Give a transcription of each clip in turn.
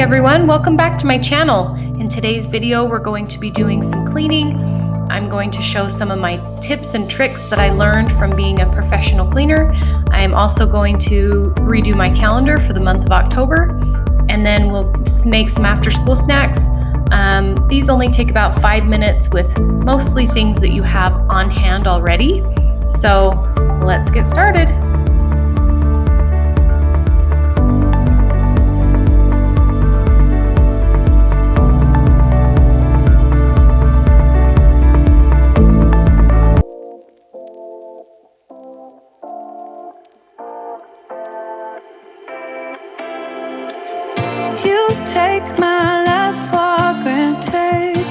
everyone, welcome back to my channel. In today's video, we're going to be doing some cleaning. I'm going to show some of my tips and tricks that I learned from being a professional cleaner. I am also going to redo my calendar for the month of October, and then we'll make some after-school snacks. These only take about 5 minutes with mostly things that you have on hand already. So let's get started. You take my love for granted.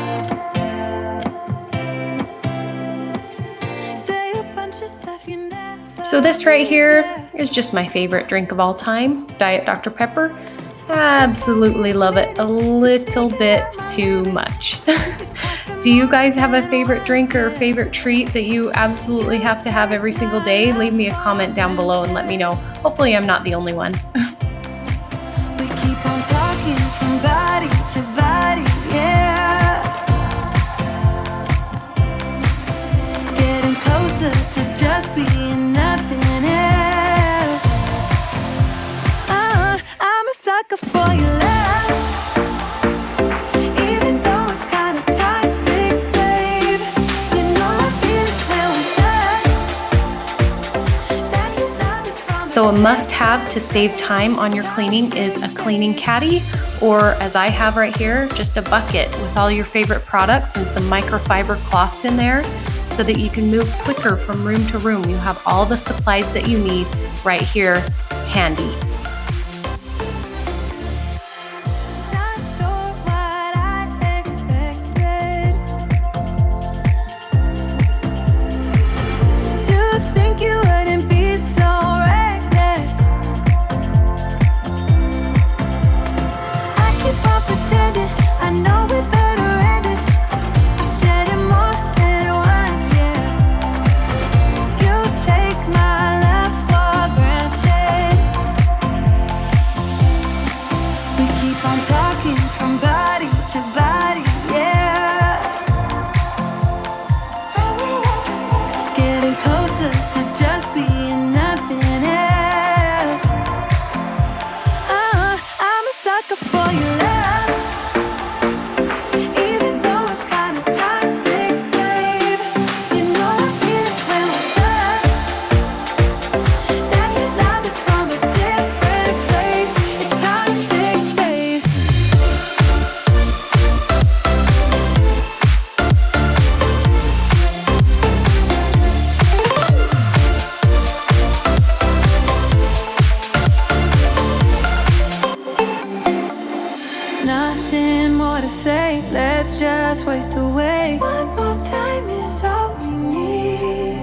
Say a bunch of stuff you never. So this right here is just my favorite drink of all time, Diet Dr. Pepper. Absolutely love it a little bit too much. Do you guys have a favorite drink or a favorite treat that you absolutely have to have every single day? Leave me a comment down below and let me know. Hopefully I'm not the only one. We keep on talking from body to body, yeah. Getting closer to just being nothing else. I'm a sucker for your love, even though it's kind of toxic, babe. You know I feel it when we touch. That your love is from. So a must-have to save time on your cleaning is a cleaning caddy, or as I have right here, just a bucket with all your favorite products and some microfiber cloths in there so that you can move quicker from room to room. You have all the supplies that you need right here handy. Not sure what I expected. To think you wouldn't be so reckless. I keep on pretending I know we better end it. I said it more than once, yeah. You take my love for granted. We keep on talking from body to body, yeah. Getting closer to just being nothing else. I'm a sucker for your love, even though it's kind of toxic, babe. You know I feel it when we touch. That your love is from a different place. It's toxic, babe. Nothing more to say, let's just waste away. One more time is all we need.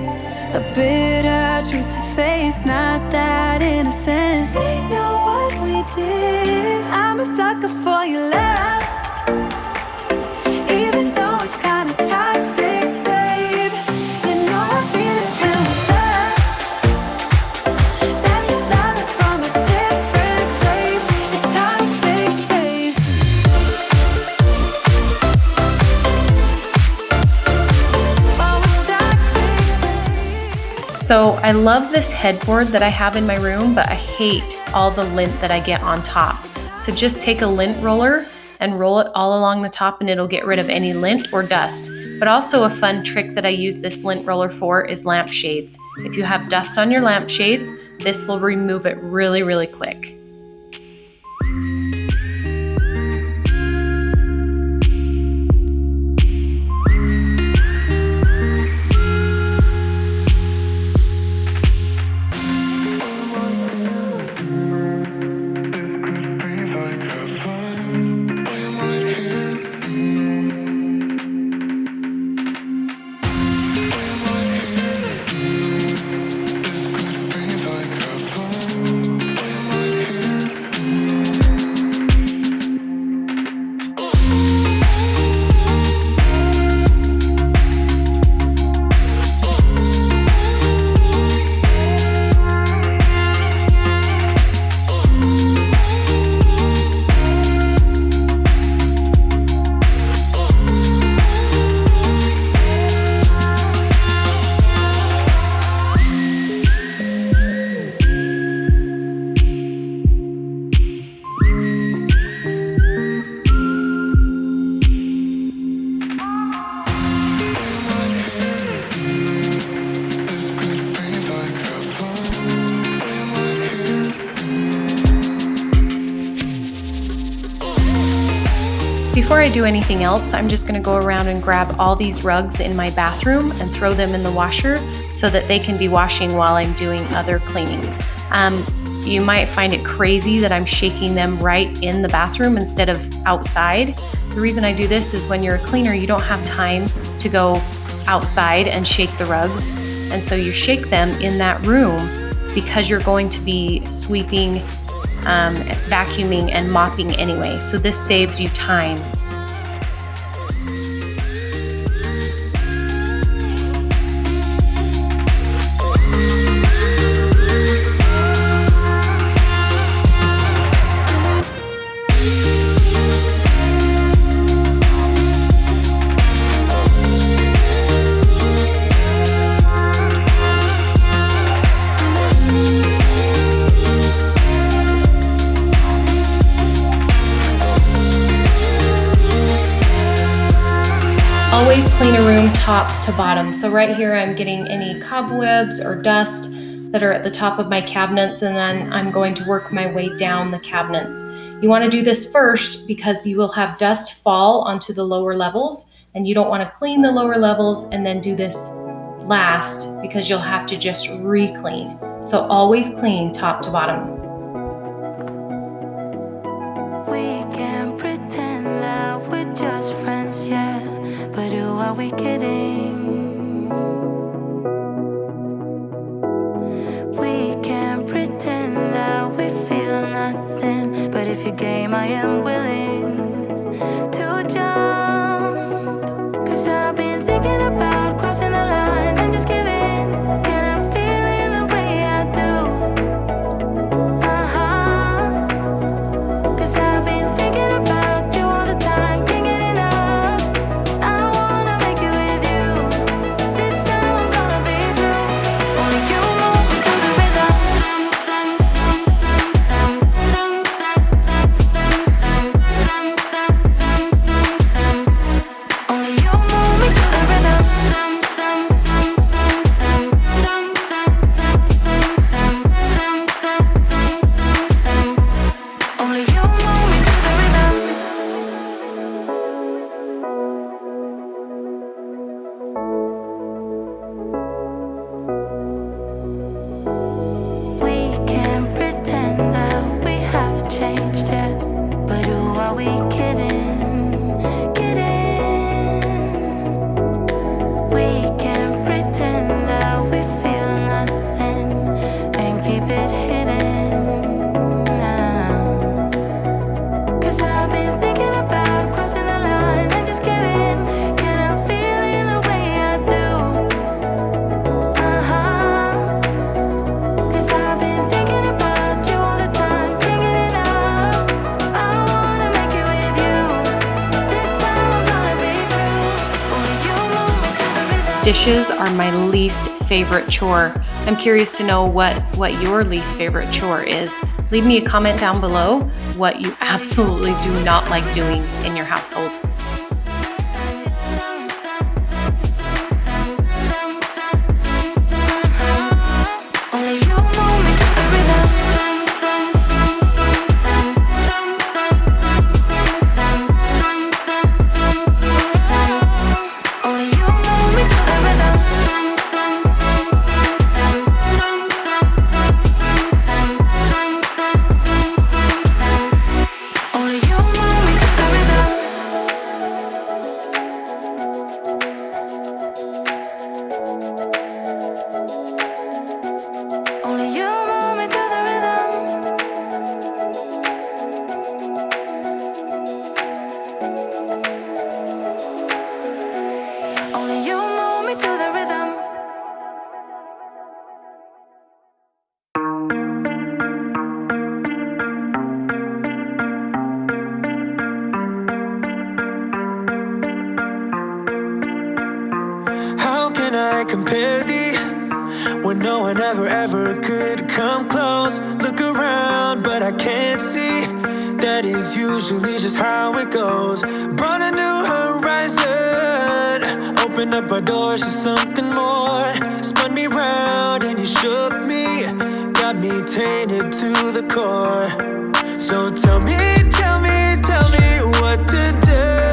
A bitter truth to face, not that innocent. We know what we did. I'm a sucker for your love, even though it's kind of toxic, babe. You know I feel it when we touch. That your love is from a different place. It's toxic, babe. Oh, it's toxic, babe. So I love this headboard that I have in my room, but I hate all the lint that I get on top. So just take a lint roller and roll it all along the top and it'll get rid of any lint or dust. But also a fun trick that I use this lint roller for is lampshades. If you have dust on your lampshades, this will remove it really, really quick. before I do anything else, I'm just going to go around and grab all these rugs in my bathroom and throw them in the washer so that they can be washing while I'm doing other cleaning. You might find it crazy that I'm shaking them right in the bathroom instead of outside. The reason I do this is when you're a cleaner, you don't have time to go outside and shake the rugs. And so you shake them in that room because you're going to be sweeping, vacuuming, and mopping anyway. So this saves you time. Always clean a room top to bottom. So right here I'm getting any cobwebs or dust that are at the top of my cabinets, and then I'm going to work my way down the cabinets. You want to do this first because you will have dust fall onto the lower levels, and you don't want to clean the lower levels and then do this last because you'll have to just re-clean. So always clean top to bottom. We can pretend that we're just friends, yeah. But who are we kidding? We can pretend that we feel nothing. But if you're game, I am willing to jump. 'Cause I've been thinking about crossing the line and just giving. Can I feel it the way I do? Cause I've been thinking about you all the time. Can't get enough. I wanna make it with you. This time I'm gonna be true. Only you move me to the rhythm. Only you move me to the rhythm. Only you move me to the rhythm. We can pretend that we have changed, yeah. But who are we kidding? Kidding. We can pretend that we feel nothing and keep it hidden now. 'Cause I've been thinking about crossing the line and just giving. Can I feel it the way I do? 'Cause I've been thinking about you all the time. Can't get enough. I wanna make it with you. This time I'm gonna be true. Only you move me to the rhythm. Dishes are my least favorite chore. I'm curious to know what your least favorite chore is. Leave me a comment down below what you absolutely do not like doing in your household. Only you move me to the rhythm. Only you move me to the rhythm. Only you move me to the rhythm. Only you move me to the rhythm. Only you move me to the rhythm. How can I compare thee when no one ever could come close? Look around, but I can't see. That is usually just how it goes. Brought a new horizon, opened up our doors to something more. Spun me round and you shook me, got me tainted to the core. So tell me what to do.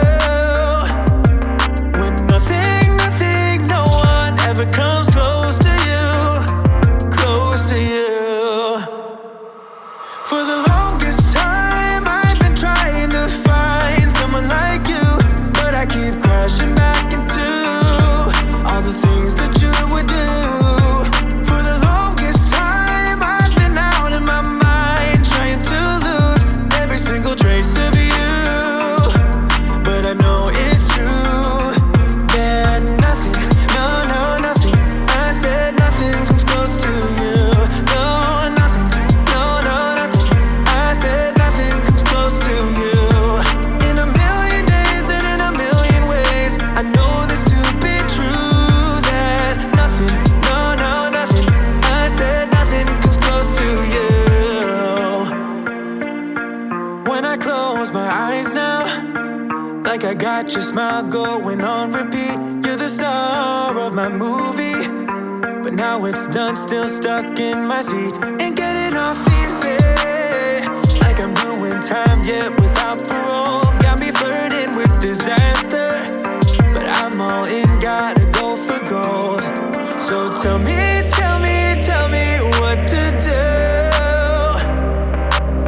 watch your smile going on repeat. You're the star of my movie, but now it's done, still stuck in my seat. Ain't getting off easy, like I'm doing time yet without parole. Got me flirting with disaster, but I'm all in, gotta go for gold. So tell me what to do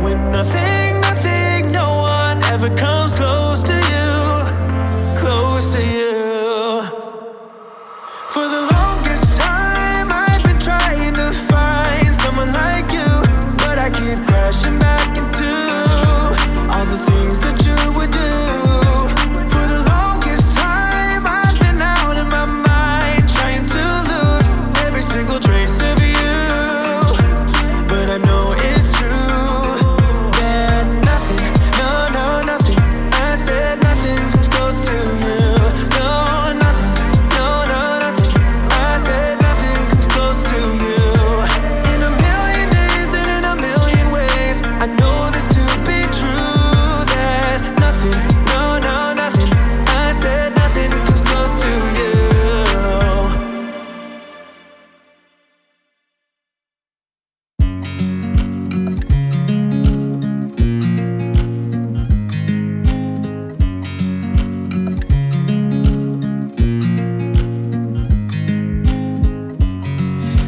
when nothing, no one ever comes close to you, close to you. For the longest time I've been trying to find someone like you, but I keep crashing back into all the things that you would do. For the longest time I've been out of my mind, trying to lose every single trace of you. But I know it's true that nothing, nothing, I said nothing comes close to you. No, nothing, nothing, I said nothing comes close to you. In a million days and in a million ways, I know this to be true, that nothing, nothing, I said nothing comes close to you.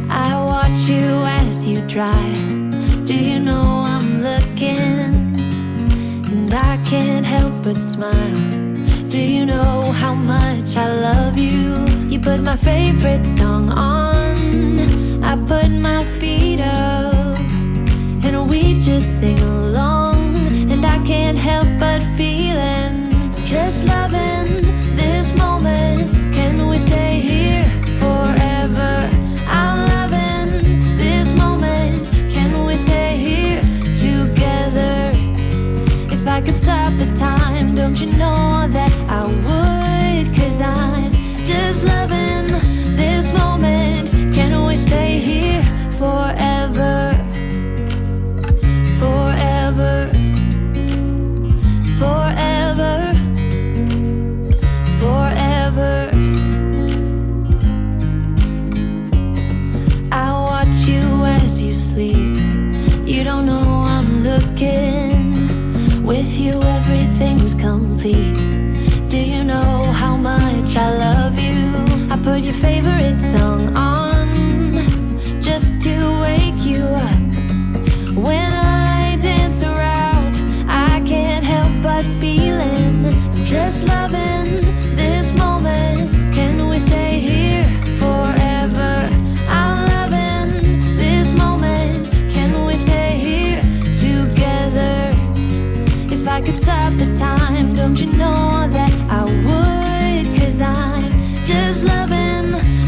I watch you as you drive. Do you know I'm looking? And I can't help but smile. Do you know how much I love you? You put my favorite song on, I put my feet up, and we just sing along. And I can't help but feeling, just loving this moment. Can we stay here forever? I'm loving this moment. Can we stay here together? If I could stop the time, don't you know that I would? 'Cause I'm just loving this moment. Can we stay here forever? Forever, forever, forever. I watch you as you sleep. You don't know I'm looking. With you everything's complete. Do you know how much I love you? I put your favorite song on, just to wake you up. When I dance around, I can't help but feeling, I'm just loving this moment. Can we stay here forever? I'm loving this moment. Can we stay here together? If I could stop the time, don't you know that I would? 'Cause I'm just loving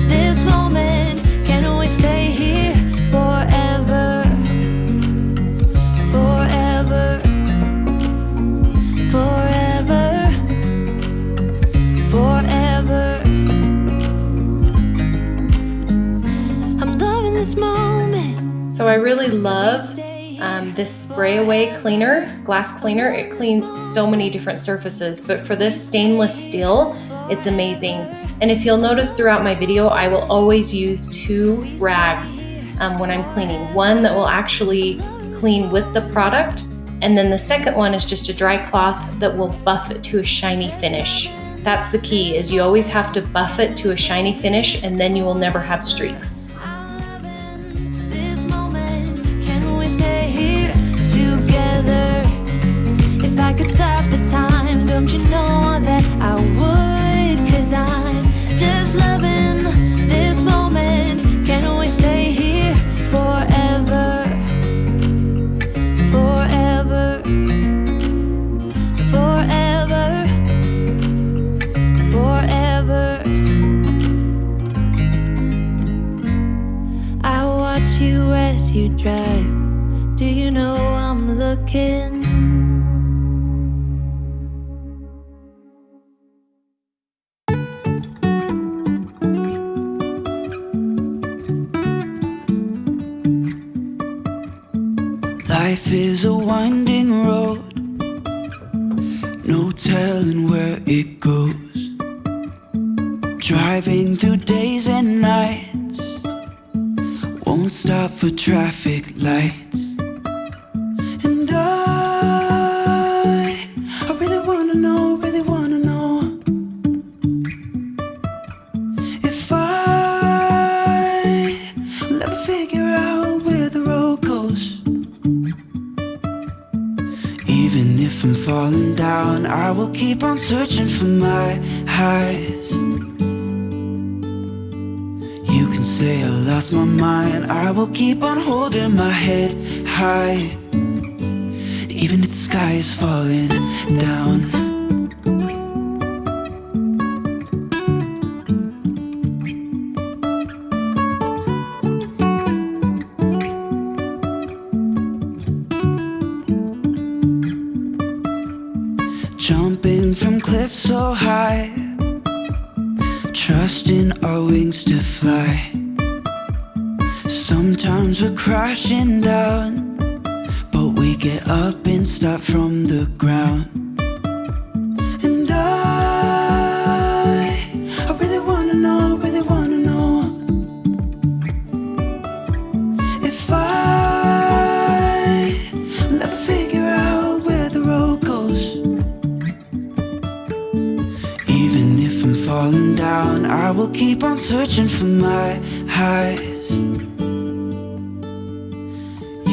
this moment. Can we stay here forever? Forever, forever, forever. I'm loving this moment. So I really love this spray away cleaner, glass cleaner. It cleans so many different surfaces, but for this stainless steel, it's amazing. And if you'll notice throughout my video, I will always use two rags when I'm cleaning. One that will actually clean with the product, and then the second one is just a dry cloth that will buff it to a shiny finish. That's the key, is you always have to buff it to a shiny finish, and then you will never have streaks. This moment, can we stay here together? If I could stop the time, don't you know that I would? 'Cause I'm just loving this moment. Can we stay here forever? Forever, forever, forever. I watch you as you drive. Do you know I'm looking? Life is a winding road. No no telling where it goes. Driving through days and nights, won't stop for traffic lights. And I really wanna know, if I'll ever figure out where the road goes. Even if I'm falling down, I will keep on searching for my highs. You can say I lost my mind, I will keep on holding my head high. Even if the sky is falling down. Jumping from cliffs so high, trusting our wings to fly. Sometimes we're crashing down, but we get up and start from the ground. And I really wanna know, if I'll ever figure out where the road goes. Even if I'm falling down, I will keep on searching for my highs.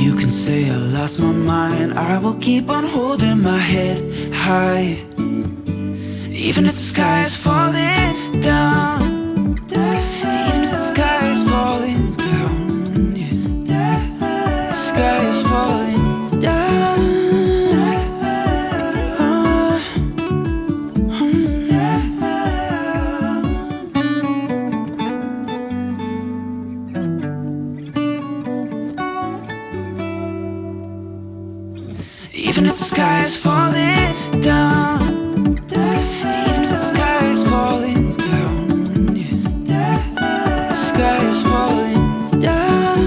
You can say I lost my mind, I will keep on holding my head high. Even if the sky is falling down, even if the sky is falling down, yeah. The sky is falling down. Even if the sky is falling down, even if the sky is falling down, yeah. The sky is falling down.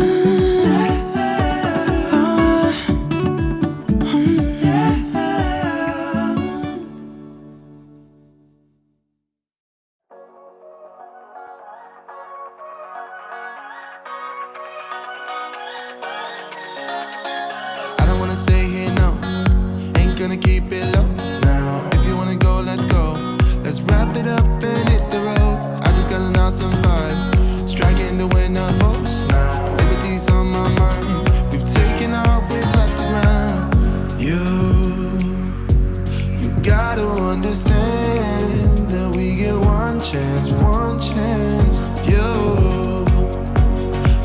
I don't wanna stay here, no. Ain't gonna keep it low now. If you wanna go, let's go. Let's wrap it up and hit the road. I just got an awesome vibe, striking the winner post now. Liberty's on my mind. We've taken off, we've left the ground. You gotta understand that we get one chance, one chance.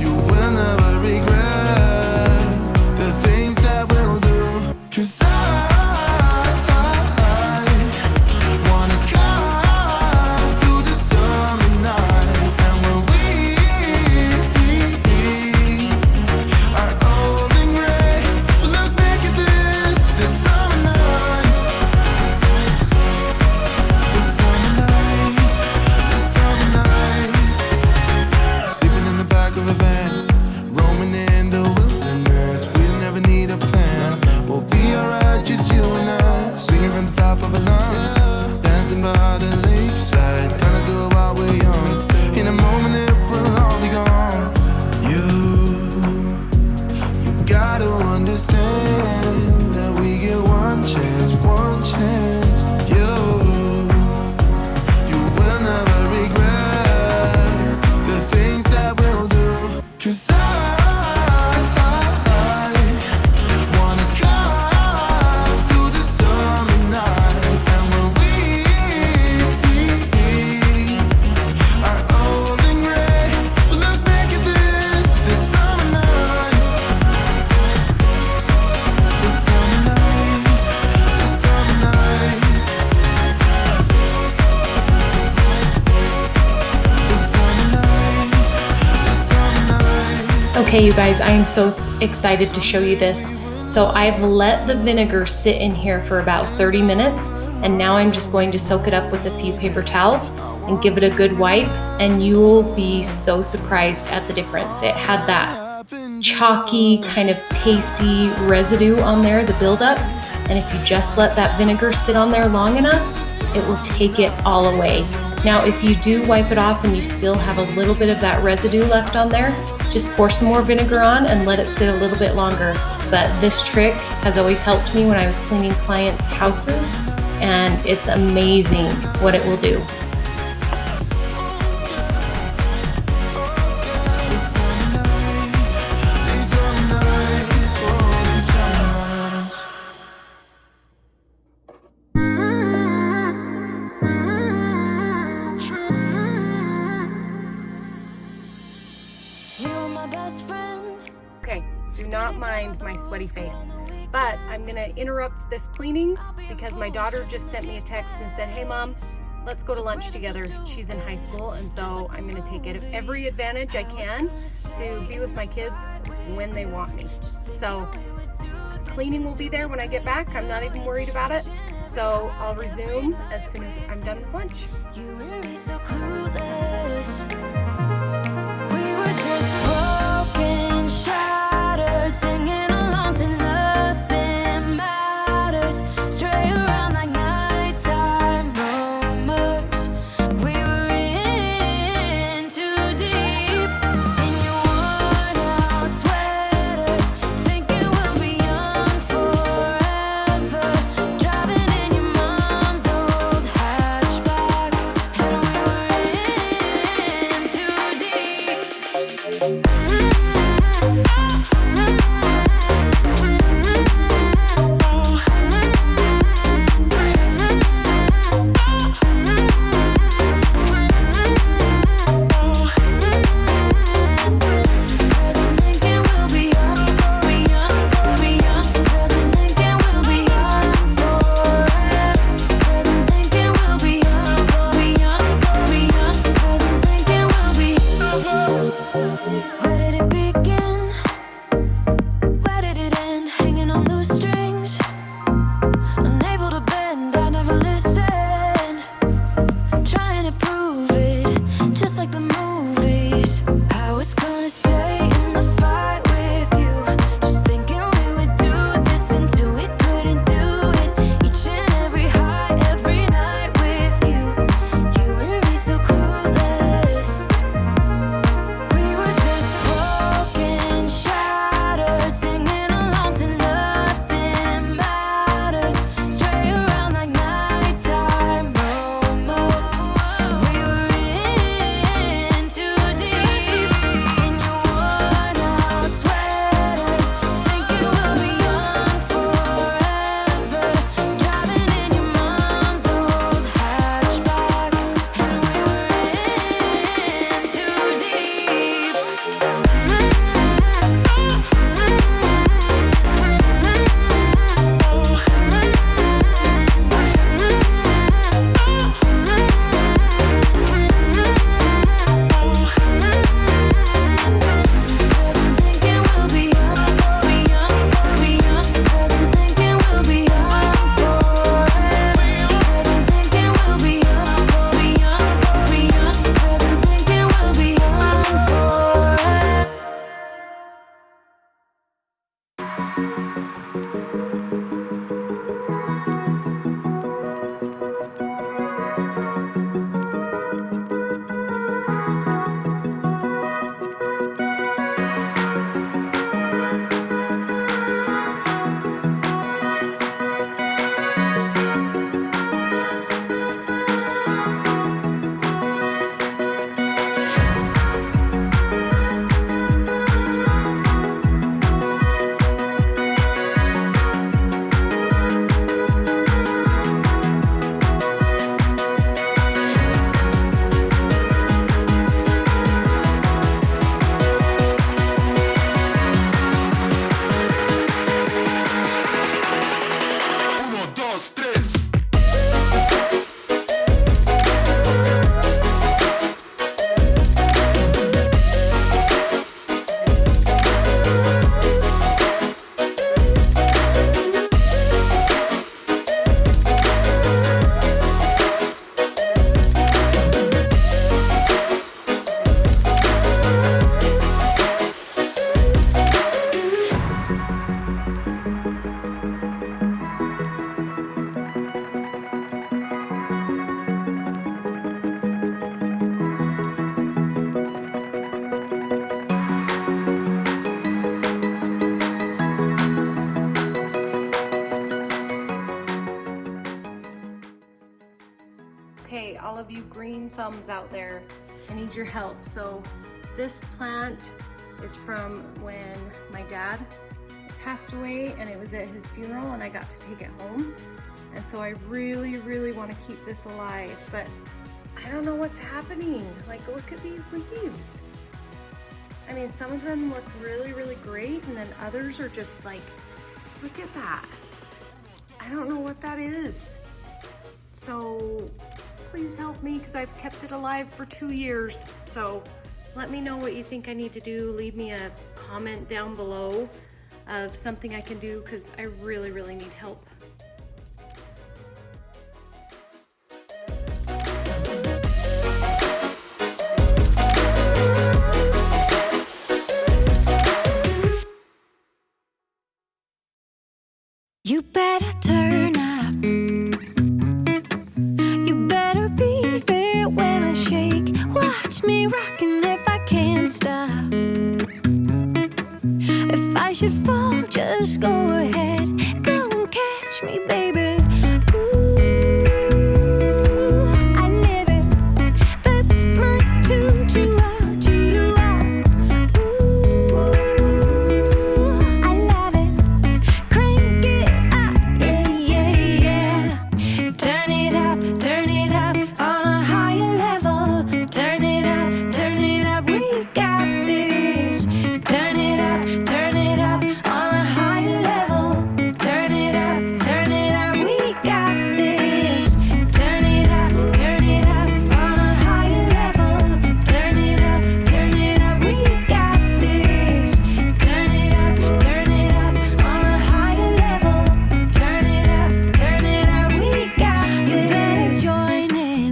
You will never regret the things that we'll do. 'Cause I wanna drive through the summer night. And when we are old and gray, we'll look back at this summer night. This summer night, this summer night. Sleeping in the back of a van, roaming in the wilderness. We don't ever need a plan. We'll be alright, just you and I. Singing from the top of our lungs, dancing by the lakeside. Gonna do it while we're young. In a moment it will all be gone. You gotta understand that we get one chance, one chance. You will never regret the things that we'll do. 'Cause I wanna drive through the summer night. And when we are old and gray, we'll look back at this summer night. This summer night, this summer night. This summer night, this summer night. Okay, you guys, I am so excited to show you this. So I've let the vinegar sit in here for about 30 minutes, and now I'm just going to soak it up with a few paper towels and give it a good wipe, and you will be so surprised at the difference. It had that chalky, kind of pasty residue on there, the buildup, And if you just let that vinegar sit on there long enough, it will take it all away. Now, if you do wipe it off and you still have a little bit of that residue left on there, just pour some more vinegar on and let it sit a little bit longer. But this trick has always helped me when I was cleaning clients' houses, and it's amazing what it will do. Okay, do not mind my sweaty face, but I'm gonna interrupt this cleaning because my daughter just sent me a text and said, hey mom, let's go to lunch together. She's in high school, and so I'm gonna take every advantage I can to be with my kids when they want me. So cleaning will be there when I get back. I'm not even worried about it. So I'll resume as soon as I'm done with lunch. You and me so clueless. We were just broken, shattered, singing along to nothing matters. Stray around like nighttime rumors. We were in too deep in your worn-out sweaters, thinking we'll be young forever. Driving in your mom's old hatchback, and we were in thumbs out there. I need your help. So this plant is from when my dad passed away, and it was at his funeral, and I got to take it home. And so I really, really want to keep this alive, but I don't know what's happening. Like, look at these leaves. I mean, some of them look really, really great, and then others are just like, look at that. I don't know what that is. So please help me, because I've kept it alive for 2 years. So let me know what you think I need to do. Leave me a comment down below of something I can do, because I really, really need help. You better turn up. You better be there when I shake. Watch me rockin' if I can't stop. If I should fall, just go ahead. Go and catch me, baby. Ooh, I live it. That's my tune. Choo-ah, choo-doo-ah. Ooh, I love it. Crank it up, yeah, yeah, yeah. Turn it up on a higher level. Turn it up, we got this. Turn it up on a higher level. Turn it up, we got this. Turn it up on a higher level. Turn it up, we got this. Turn it up on a higher level. Turn it up, we got this. You better join in.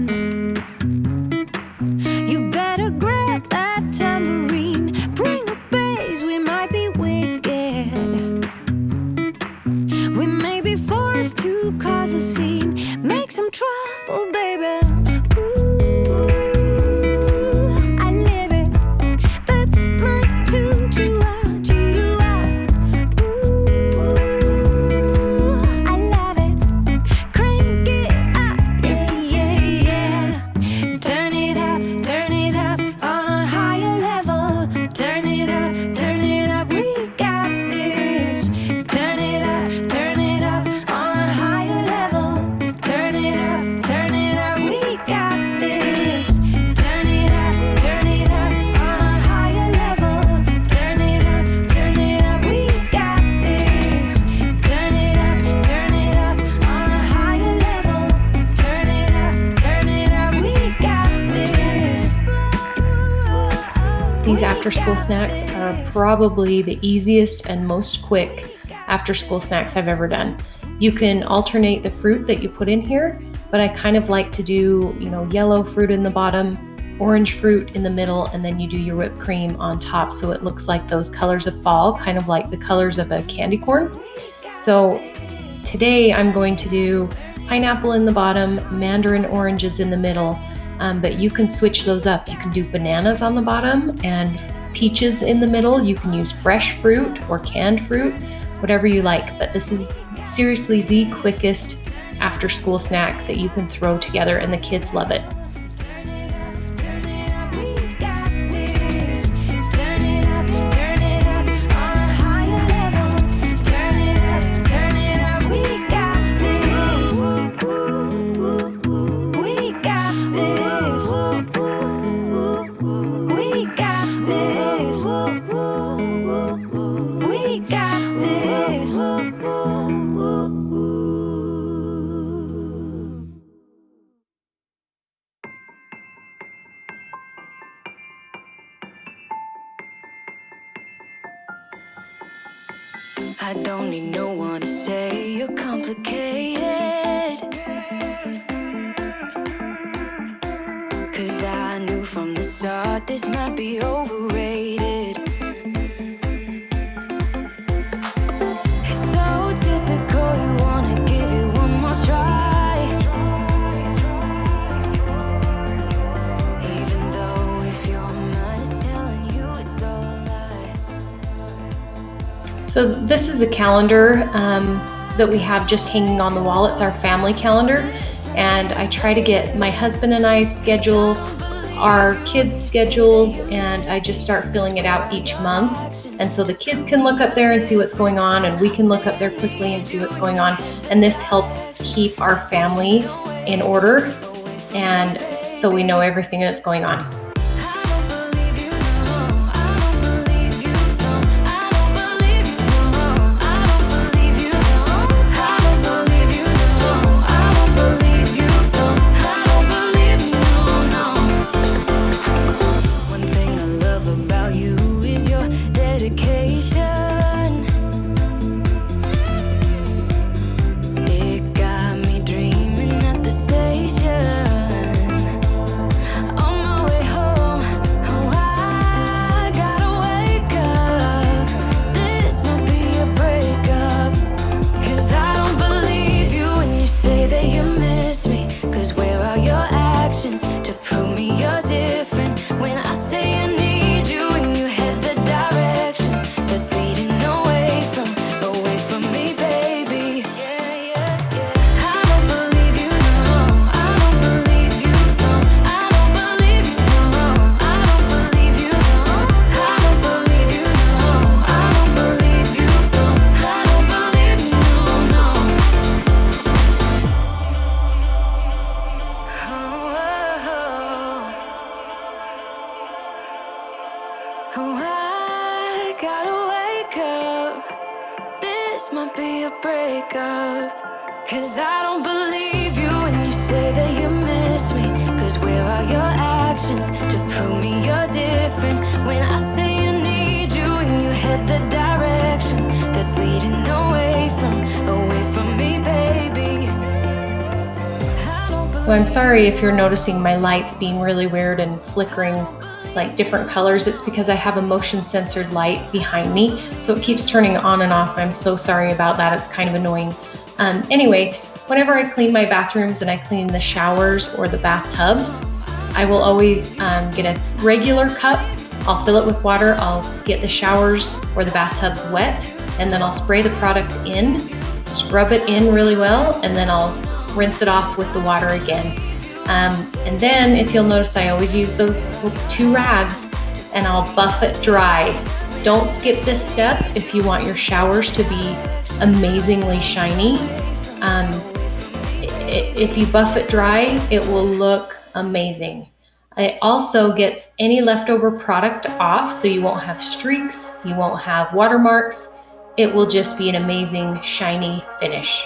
You better grab that tambourine. Bring a bass, we might be wicked. We may be forced to cause a scene. Make some trouble, baby. Ooh, I live it. That's my tune. Choo-ah, choo-doo-ah. Ooh, I love it. Crank it up, yeah, yeah, yeah. Turn it up on a higher level. Turn it up, we got this. Turn it up on a higher level. Turn it up, we got this. Turn it up on a higher level. Turn it up, we got this. Turn it up on a higher level. Turn it up, we got this. These after-school snacks are probably the easiest and most quick after-school snacks I've ever done. You can alternate the fruit that you put in here, but I kind of like to do, yellow fruit in the bottom, orange fruit in the middle, and then you do your whipped cream on top, so it looks like those colors of fall, kind of like the colors of a candy corn. So today I'm going to do pineapple in the bottom, mandarin oranges in the middle, but you can switch those up. You can do bananas on the bottom and peaches in the middle. You can use fresh fruit or canned fruit, whatever you like, but this is seriously the quickest after school snack that you can throw together, and the kids love it. I don't need no one to say you're complicated, 'cause I knew from the start this might be overrated. It's so typical, you wanna give it one more try, even though if your mind is telling you it's all a lie. So this is a calendar that we have just hanging on the wall. It's our family calendar. and I try to get my husband and I's schedule, our kids' schedules, and I just start filling it out each month. And so the kids can look up there and see what's going on, and we can look up there quickly and see what's going on. And this helps keep our family in order, and so we know everything that's going on. Oh, I gotta wake up. This might be a breakup. 'Cause I don't believe you when you say that you miss me. 'Cause where are your actions to prove me you're different? When I say I need you and you head the direction that's leading away from me, baby. So I'm sorry if you're noticing my lights being really weird and flickering like different colors. It's because I have a motion censored light behind me, so it keeps turning on and off. I'm so sorry about that. It's kind of annoying. Anyway, whenever I clean my bathrooms and I clean the showers or the bathtubs, I will always get a regular cup. I'll fill it with water. I'll get the showers or the bathtubs wet, and then I'll spray the product in, scrub it in really well, and then I'll rinse it off with the water again. And then if you'll notice, I always use those 2 rags and I'll buff it dry. Don't skip this step if you want your showers to be amazingly shiny. If you buff it dry, it will look amazing. It also gets any leftover product off, so you won't have streaks, you won't have watermarks. It will just be an amazing shiny finish.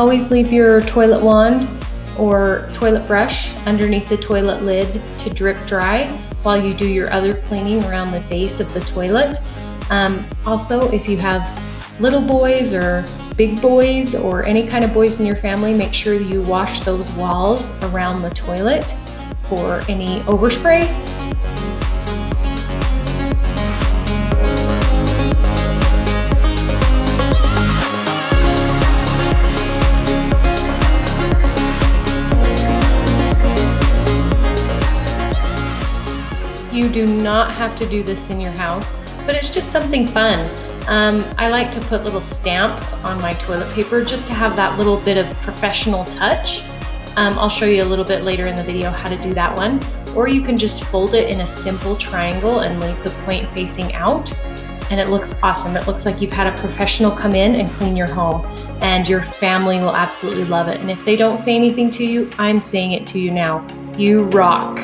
Always leave your toilet wand or toilet brush underneath the toilet lid to drip dry while you do your other cleaning around the base of the toilet. Also, if you have little boys or big boys or any kind of boys in your family, make sure you wash those walls around the toilet for any overspray. You do not have to do this in your house, but it's just something fun. I like to put little stamps on my toilet paper just to have that little bit of professional touch. I'll show you a little bit later in the video how to do that one. Or you can just fold it in a simple triangle and leave the point facing out. And it looks awesome. It looks like you've had a professional come in and clean your home. And your family will absolutely love it. And if they don't say anything to you, I'm saying it to you now. You rock.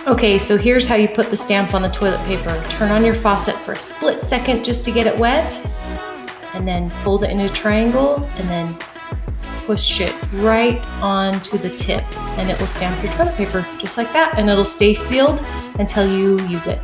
Okay, so here's how you put the stamp on the toilet paper. Turn on your faucet for a split second just to get it wet, and then fold it in a triangle, and then push it right onto the tip, and it will stamp your toilet paper just like that, and it'll stay sealed until you use it.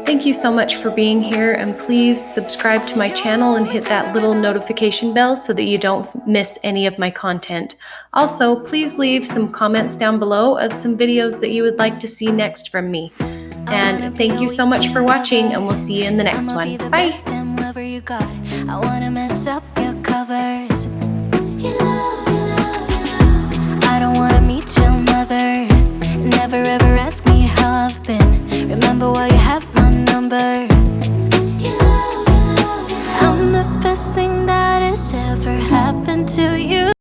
Thank you so much for being here, and please subscribe to my channel and hit that little notification bell so that you don't miss any of my content. Also, please leave some comments down below of some videos that you would like to see next from me. And thank you so much for watching, and we'll see you in the next one. Bye! I wanna mess up your covers. I don't wanna meet your mother. Never ever ask me how I've been. Remember while you have my number. I'm the best thing that has ever happened to you.